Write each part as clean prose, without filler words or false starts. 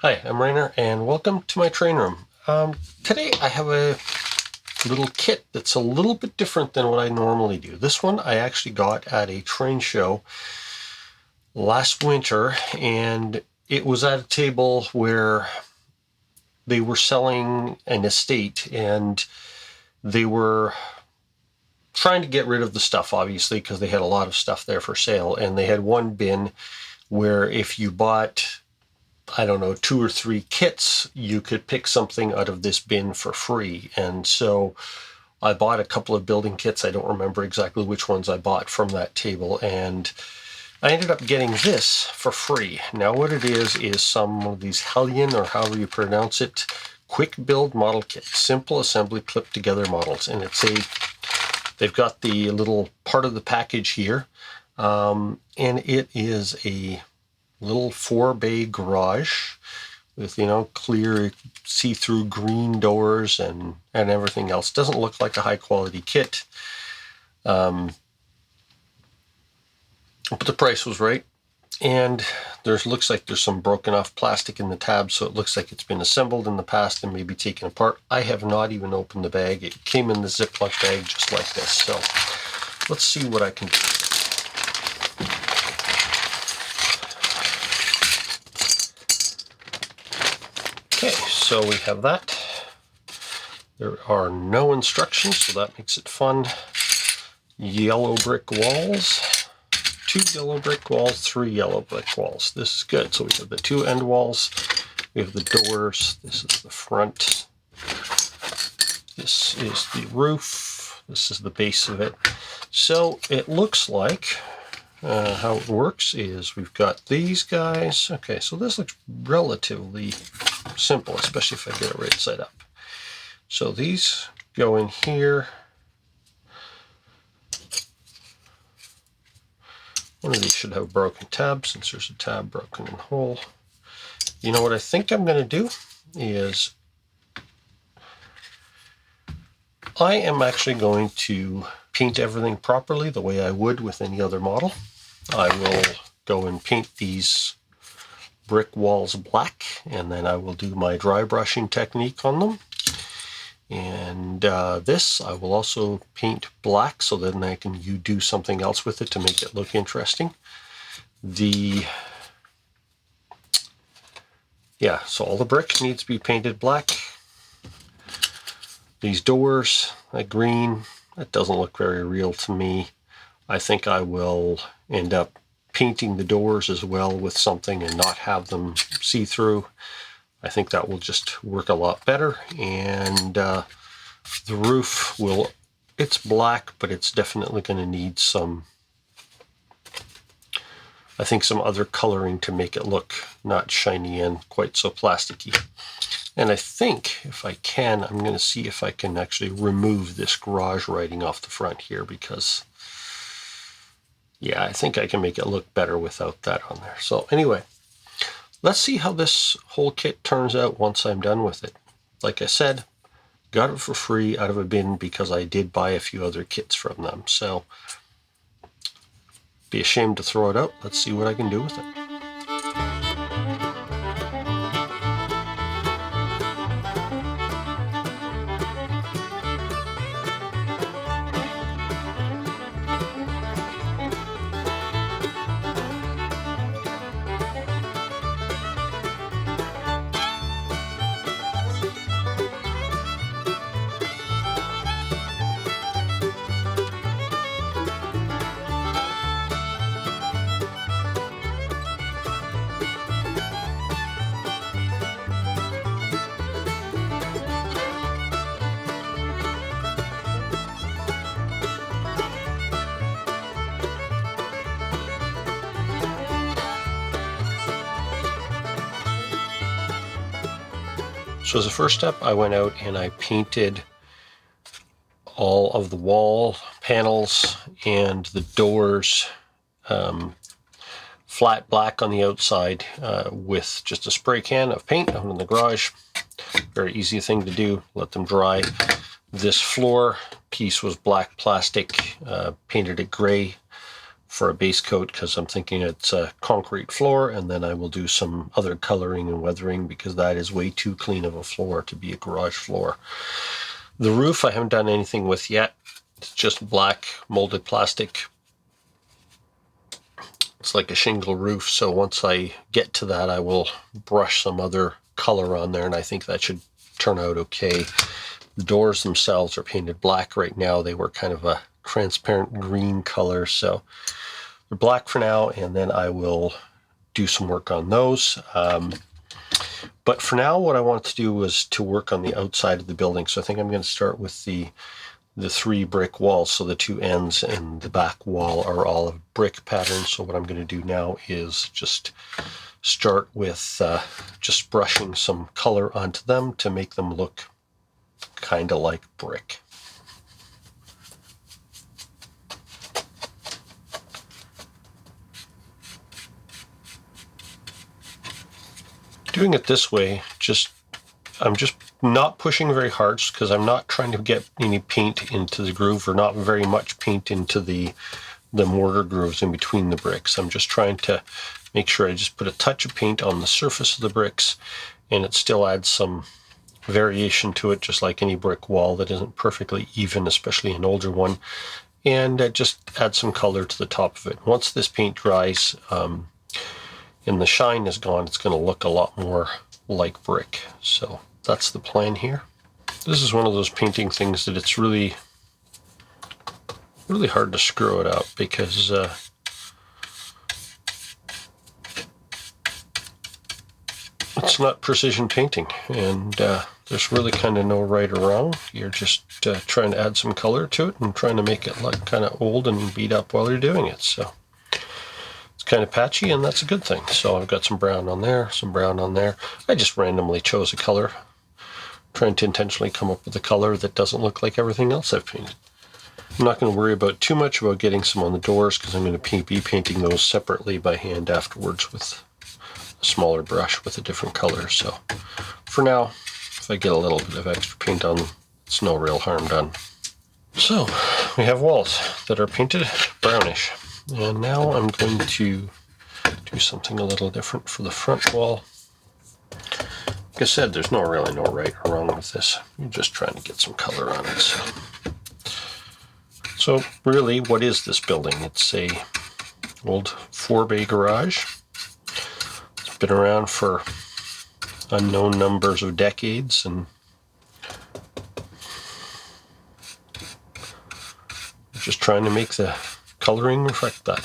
Hi, I'm Rainer, and welcome to my train room. Today I have a little kit that's a little bit different than what I normally do. This one I actually got at a train show last winter, and it was at a table where they were selling an estate, and they were trying to get rid of the stuff, obviously, because they had a lot of stuff there for sale, and they had one bin where if you bought, I don't know, 2 or 3 kits, you could pick something out of this bin for free. And so I bought a couple of building kits. I don't remember exactly which ones I bought from that table. And I ended up getting this for free. Now what it is some of these Heljan, or however you pronounce it, quick build model kit. Simple assembly clip together models. And they've got the little part of the package here. And it is a little 4-bay garage with, clear see-through green doors and everything else. Doesn't look like a high quality kit. But the price was right. And looks like there's some broken off plastic in the tab, so it looks like it's been assembled in the past and maybe taken apart. I have not even opened the bag. It came in the Ziploc bag just like this. So let's see what I can do. Okay, so we have that. There are no instructions, so that makes it fun. Yellow brick walls, 2 yellow brick walls, 3 yellow brick walls. This is good. So we have the 2 end walls, we have the doors, this is the front, this is the roof, this is the base of it. So it looks like how it works is we've got these guys. Okay, so this looks relatively simple, especially if I get it right side up. So these go in here. One of these should have a broken tab, since there's a tab broken in whole. You know what I think I'm going to do is I am actually going to paint everything properly the way I would with any other model. I will go and paint these brick walls black, and then I will do my dry brushing technique on them. And this I will also paint black, so then I can do something else with it to make it look interesting. So all the brick needs to be painted black. These doors, that green, that doesn't look very real to me. I think I will end up painting the doors as well with something and not have them see through. I think that will just work a lot better. And the roof it's black, but it's definitely going to need some other coloring to make it look not shiny and quite so plasticky. And I think if I can, I'm going to see if I can actually remove this garage writing off the front here, because yeah, I think I can make it look better without that on there. So anyway, let's see how this whole kit turns out once I'm done with it. Like I said, got it for free out of a bin because I did buy a few other kits from them. So be ashamed to throw it out. Let's see what I can do with it. So as a first step, I went out and I painted all of the wall panels and the doors flat black on the outside with just a spray can of paint out in the garage. Very easy thing to do, let them dry. This floor piece was black plastic, painted it gray for a base coat because I'm thinking it's a concrete floor, and then I will do some other coloring and weathering because that is way too clean of a floor to be a garage floor. The roof I haven't done anything with yet. It's just black molded plastic. It's like a shingle roof, so once I get to that I will brush some other color on there, and I think that should turn out okay. The doors themselves are painted black right now. They were kind of a transparent green color, so they're black for now, and then I will do some work on those. But for now, what I wanted to do was to work on the outside of the building. So I think I'm going to start with the 3 brick walls. So the 2 ends and the back wall are all of brick pattern. So what I'm going to do now is just start with just brushing some color onto them to make them look kind of like brick. Doing it this way, I'm just not pushing very hard because I'm not trying to get any paint into the groove, or not very much paint into the mortar grooves in between the bricks. I'm just trying to make sure I just put a touch of paint on the surface of the bricks, and it still adds some variation to it, just like any brick wall that isn't perfectly even, especially an older one, and just add some color to the top of it. Once this paint dries, and the shine is gone, it's going to look a lot more like brick. So that's the plan here. This is one of those painting things that it's really hard to screw it up because it's not precision painting, and there's really kind of no right or wrong. You're just trying to add some color to it and trying to make it look kind of old and beat up while you're doing it. So kind of patchy, and that's a good thing. So I've got some brown on there, some brown on there. I just randomly chose a color, trying to intentionally come up with a color that doesn't look like everything else I've painted. I'm not going to worry about too much about getting some on the doors because I'm going to be painting those separately by hand afterwards with a smaller brush with a different color. So for now, if I get a little bit of extra paint on, it's no real harm done. So we have walls that are painted brownish. And now I'm going to do something a little different for the front wall. Like I said, there's really no right or wrong with this. I'm just trying to get some color on it. So really, what is this building? It's a old 4-bay garage. It's been around for unknown numbers of decades, and I'm just trying to make the coloring reflect that.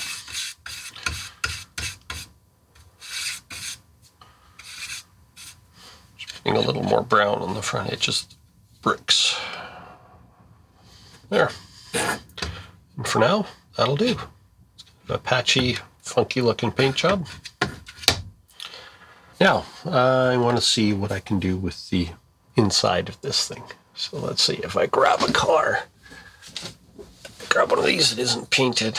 Just putting a little more brown on the front edges of the bricks. There. And for now, that'll do. A patchy, funky looking paint job. Now, I want to see what I can do with the inside of this thing. So let's see if I grab a car. Grab one of these that isn't painted.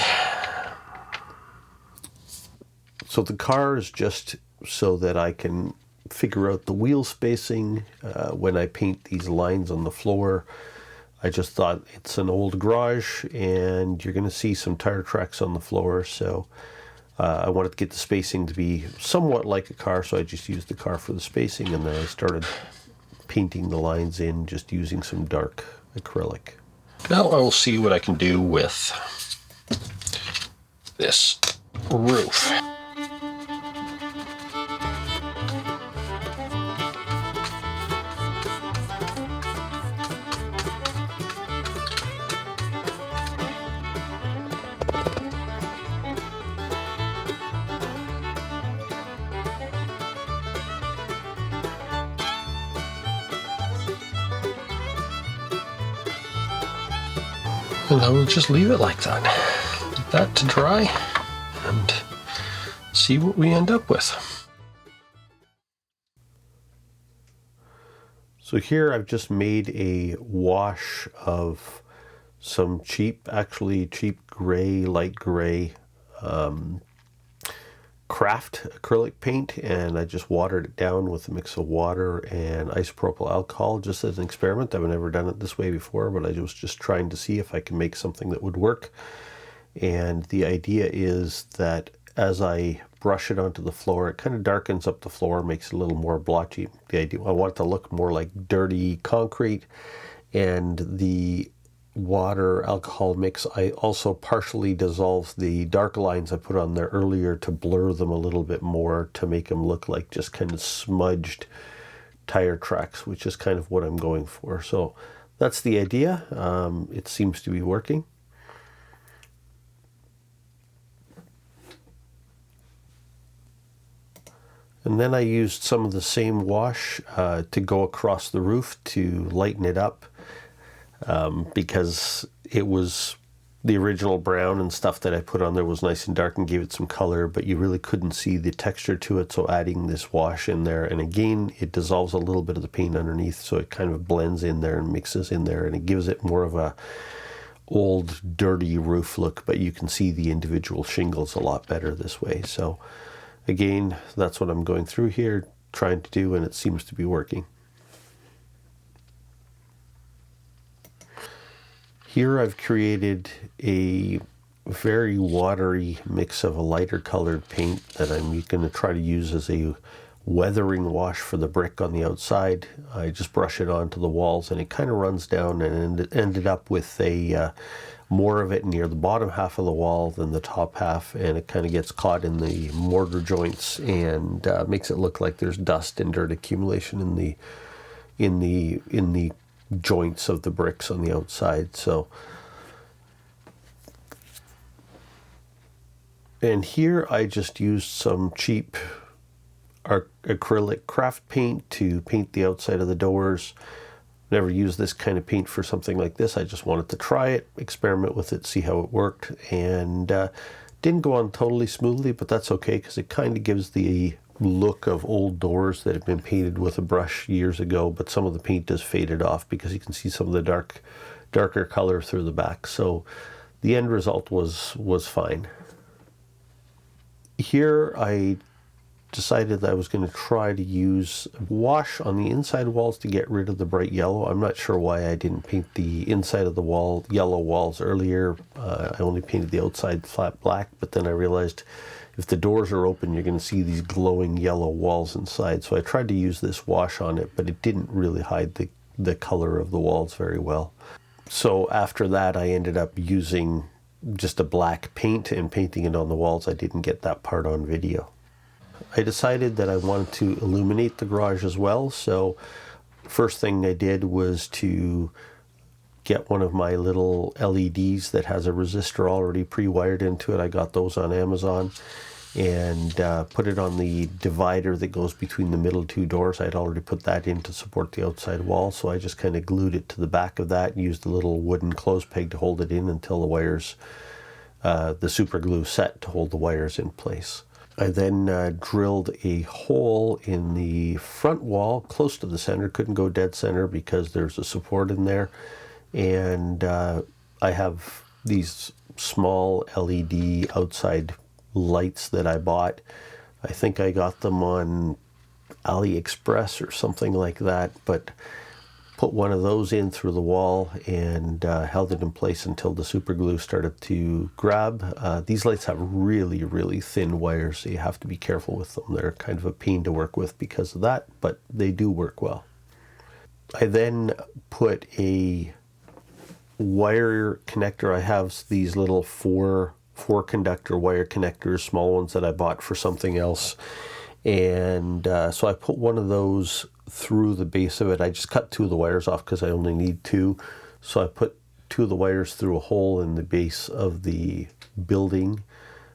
So the car is just so that I can figure out the wheel spacing when I paint these lines on the floor. I just thought it's an old garage and you're going to see some tire tracks on the floor, so I wanted to get the spacing to be somewhat like a car, so I just used the car for the spacing, and then I started painting the lines in just using some dark acrylic. Now I will see what I can do with this roof. And I will just leave it like that. Leave that to dry and see what we end up with. So here I've just made a wash of some cheap gray, light gray craft acrylic paint, and I just watered it down with a mix of water and isopropyl alcohol just as an experiment. I've never done it this way before, but I was just trying to see if I can make something that would work. And the idea is that as I brush it onto the floor, it kind of darkens up the floor, makes it a little more blotchy. The idea, I want it to look more like dirty concrete, and the water alcohol mix, I also partially dissolve the dark lines I put on there earlier to blur them a little bit more, to make them look like just kind of smudged tire tracks, which is kind of what I'm going for. So that's the idea. It seems to be working. And then I used some of the same wash to go across the roof to lighten it up, because it was the original brown and stuff that I put on there was nice and dark and gave it some color, but you really couldn't see the texture to it. So adding this wash in there, and again, it dissolves a little bit of the paint underneath, so it kind of blends in there and mixes in there, and it gives it more of a old dirty roof look, but you can see the individual shingles a lot better this way. So again, that's what I'm going through here, trying to do, and it seems to be working. Here I've created a very watery mix of a lighter colored paint that I'm going to try to use as a weathering wash for the brick on the outside. I just brush it onto the walls, and it kind of runs down, and ended up with a more of it near the bottom half of the wall than the top half, and it kind of gets caught in the mortar joints and makes it look like there's dust and dirt accumulation in the joints of the bricks on the outside. So, and here I just used some cheap acrylic craft paint to paint the outside of the doors. Never used this kind of paint for something like this. I just wanted to try it, experiment with it, see how it worked, and didn't go on totally smoothly, but that's okay, because it kind of gives the look of old doors that have been painted with a brush years ago, but some of the paint is faded off because you can see some of the darker color through the back. So the end result was fine. Here I decided that I was going to try to use wash on the inside walls to get rid of the bright yellow. I'm not sure why I didn't paint the inside of the wall yellow walls earlier. I only painted the outside flat black, but then I realized if the doors are open, you're going to see these glowing yellow walls inside. So I tried to use this wash on it, but it didn't really hide the color of the walls very well. So after that, I ended up using just a black paint and painting it on the walls. I didn't get that part on video. I decided that I wanted to illuminate the garage as well. So first thing I did was to get one of my little LEDs that has a resistor already pre-wired into it. I got those on Amazon, and put it on the divider that goes between the middle two doors. I'd already put that in to support the outside wall, so I just kind of glued it to the back of that and used a little wooden clothes peg to hold it in until the wires, the super glue set to hold the wires in place. I then drilled a hole in the front wall close to the center. Couldn't go dead center because there's a support in there. And I have these small LED outside lights that I bought. I think I got them on AliExpress or something like that, but put one of those in through the wall and held it in place until the super glue started to grab. These lights have really, really thin wires, so you have to be careful with them. They're kind of a pain to work with because of that, but they do work well. I then put a wire connector. I have these little four conductor wire connectors, small ones that I bought for something else. And so I put one of those through the base of it. I just cut two of the wires off because I only need two. So I put two of the wires through a hole in the base of the building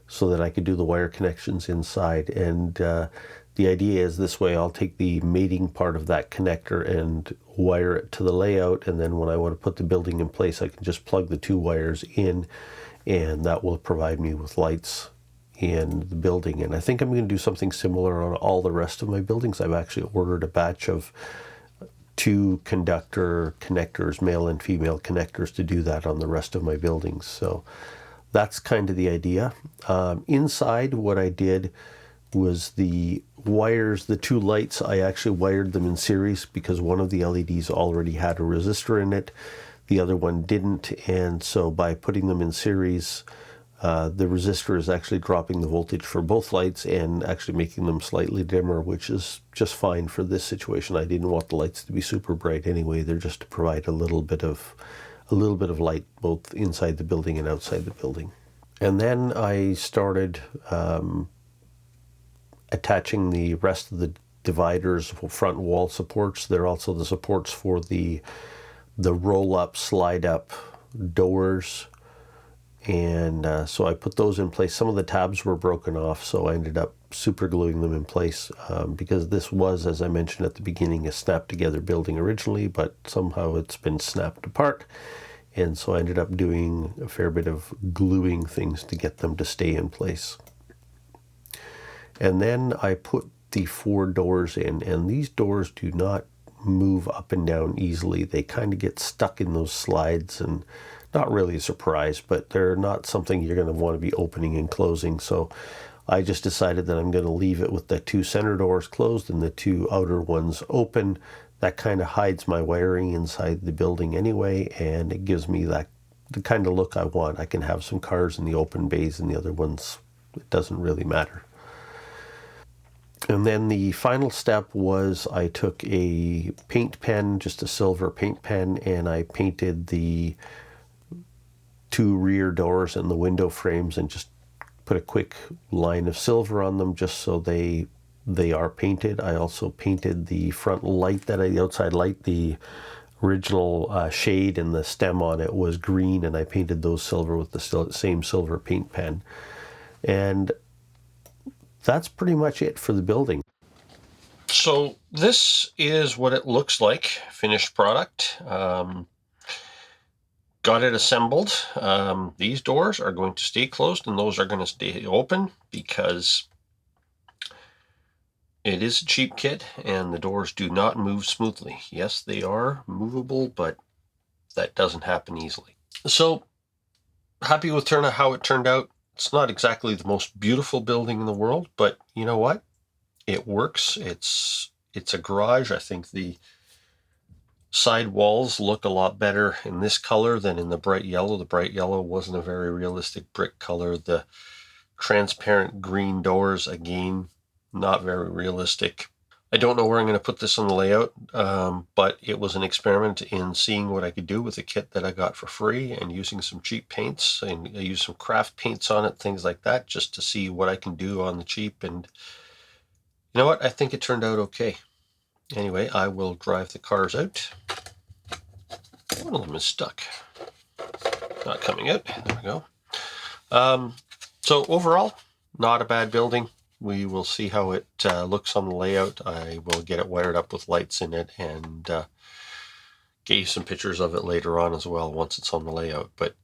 so that I could do the wire connections inside. And the idea is this way I'll take the mating part of that connector and wire it to the layout, and then when I want to put the building in place, I can just plug the two wires in, and that will provide me with lights in the building. And I think I'm going to do something similar on all the rest of my buildings. I've actually ordered a batch of 2 conductor connectors, male and female connectors, to do that on the rest of my buildings. So that's kind of the idea. Inside, what I did was the wires, the 2 lights, I actually wired them in series because one of the LEDs already had a resistor in it. The other one didn't, and so by putting them in series, the resistor is actually dropping the voltage for both lights and actually making them slightly dimmer, which is just fine for this situation. I didn't want the lights to be super bright anyway. They're just to provide a little bit of light both inside the building and outside the building. And then I started attaching the rest of the dividers, front wall supports. They're also the supports for the roll up, slide up doors. And so I put those in place. Some of the tabs were broken off, so I ended up super gluing them in place because this was, as I mentioned at the beginning, a snap together building originally, but somehow it's been snapped apart. And so I ended up doing a fair bit of gluing things to get them to stay in place. And then I put the 4 doors in, and these doors do not move up and down easily. They kind of get stuck in those slides, and not really a surprise, but they're not something you're going to want to be opening and closing. So I just decided that I'm going to leave it with the 2 center doors closed and the 2 outer ones open. That kind of hides my wiring inside the building anyway, and it gives me the kind of look I want. I can have some cars in the open bays, and the other ones, it doesn't really matter. And then the final step was I took a paint pen, just a silver paint pen, and I painted the 2 rear doors and the window frames and just put a quick line of silver on them just so they are painted. I also painted the front light, the outside light, the original shade and the stem on it was green, and I painted those silver with the same silver paint pen. And that's pretty much it for the building. So this is what it looks like, finished product. Got it assembled. These doors are going to stay closed and those are going to stay open because it is a cheap kit and the doors do not move smoothly. Yes, they are movable, but that doesn't happen easily. So happy with how it turned out. It's not exactly the most beautiful building in the world, but you know what? It works. It's a garage. I think the side walls look a lot better in this color than in the bright yellow. The bright yellow wasn't a very realistic brick color. The transparent green doors, again, not very realistic. I don't know where I'm going to put this on the layout, but it was an experiment in seeing what I could do with a kit that I got for free and using some cheap paints, and I used some craft paints on it, things like that, just to see what I can do on the cheap. And you know what? I think it turned out okay. Anyway, I will drive the cars out. One of them is stuck. Not coming out. There we go. So overall, not a bad building. We will see how it looks on the layout. I will get it wired up with lights in it and get you some pictures of it later on as well once it's on the layout. But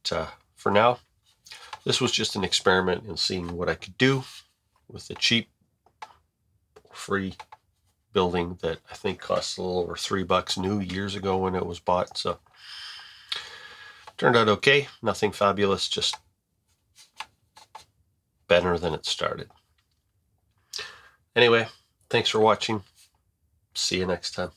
for now, this was just an experiment in seeing what I could do with a cheap, free building that I think cost a little over $3 new years ago when it was bought. So turned out okay. Nothing fabulous, just better than it started. Anyway, thanks for watching. See you next time.